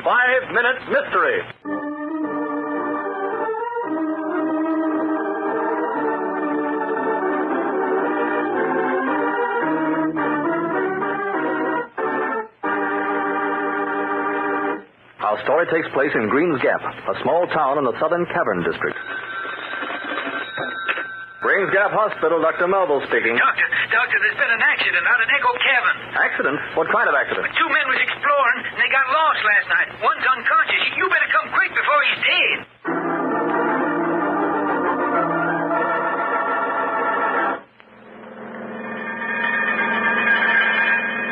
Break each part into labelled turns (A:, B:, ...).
A: 5-Minute Mystery. Our story takes place in Green's Gap, a small town in the Southern Cavern District. Green's Gap Hospital, Dr. Melville speaking.
B: Doctor, there's been an accident out at Echo Cavern.
A: Accident? What kind of accident?
B: 2 men was exploring, and they got lost last night. One's unconscious. You better come quick before he's dead.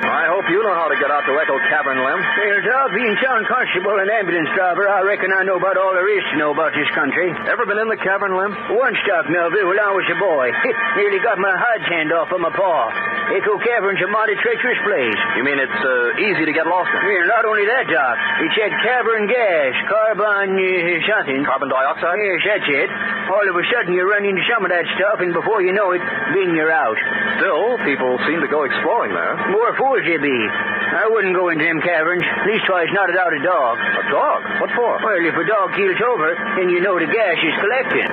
A: I hope you know how to get out to Echo Cavern, Lem.
C: Well, Doc, being town constable and ambulance driver, I reckon I know about all there is to know about this country.
A: Ever been in the cavern, Lem?
C: Once, Doc Melville, when I was a boy. Nearly got my hides hand off of my paw. Echo Cavern's a mighty treacherous place.
A: You mean it's easy to get lost in?
C: Yeah, not only that, Doc. It's that cavern gas, something.
A: Carbon dioxide?
C: Yes, that's it. All of a sudden you run into some of that stuff, and before you know it, then you're out.
A: Still, people seem to go exploring there.
C: More fools they be. I wouldn't go into them caverns. Leastwise, not without a dog.
A: A dog? What for?
C: Well, if a dog keels over, then you know the gas is collecting.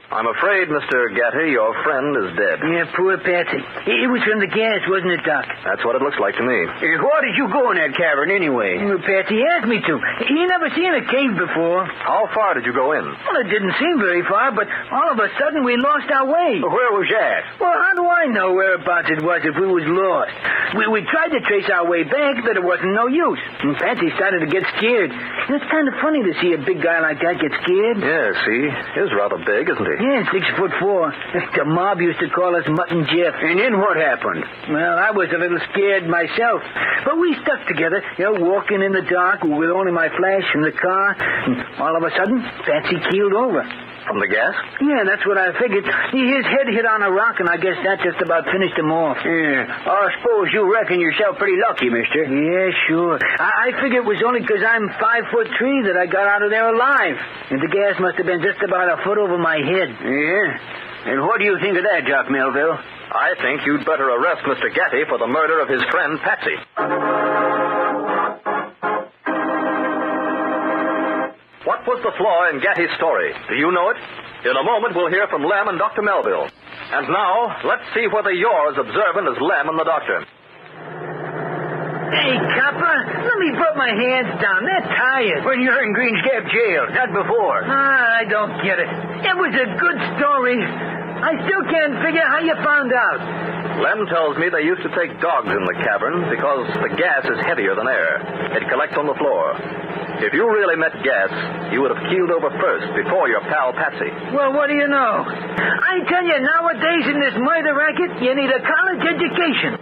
A: I'm afraid, Mr. Gatty, your friend is dead.
C: Yeah, poor Patsy. It was from the gas, wasn't it, Doc?
A: That's what it looks like to me.
C: Why did you go in that cavern anyway?
D: Well, Patsy asked me to. He never seen a cave before.
A: How far did you go in?
D: Well, it didn't seem very far, but all of a sudden we lost our way.
C: Where was that?
D: Well, how do I know whereabouts it was if we was lost? We tried to trace our way back, but it wasn't no use. And Patsy started to get scared. It's kind of funny to see a big guy like that get scared.
A: Yeah, see? He's rather big, isn't he?
D: Yeah, 6'4". The mob used to call us Mutton Jeff.
C: And then what happened?
D: Well, I was a little scared myself. But we stuck together, walking in the dark with only my flash and the car. And all of a sudden, Patsy keeled over.
A: From the gas?
D: Yeah, that's what I figured. His head hit on a rock, and I guess that just about finished him off.
C: Yeah, I suppose you reckon yourself pretty lucky, mister.
D: Yeah, sure. I figure it was only because I'm 5'3" that I got out of there alive. And the gas must have been just about a foot over my head.
C: Yeah? And what do you think of that, Doc Melville?
A: I think you'd better arrest Mr. Gatty for the murder of his friend Patsy. What was the flaw in Gatty's story? Do you know it? In a moment, we'll hear from Lem and Dr. Melville. And now, let's see whether you're as observant as Lem and the doctor.
D: Hey, copper, let me put my hands down. They're tired.
C: When you're in Green's Gap jail, not before.
D: I don't get it. It was a good story. I still can't figure how you found out.
A: Lem tells me they used to take dogs in the cavern because the gas is heavier than air. It collects on the floor. If you really met gas, you would have keeled over first before your pal Patsy.
D: Well, what do you know? I tell you, nowadays in this murder racket, you need a college education.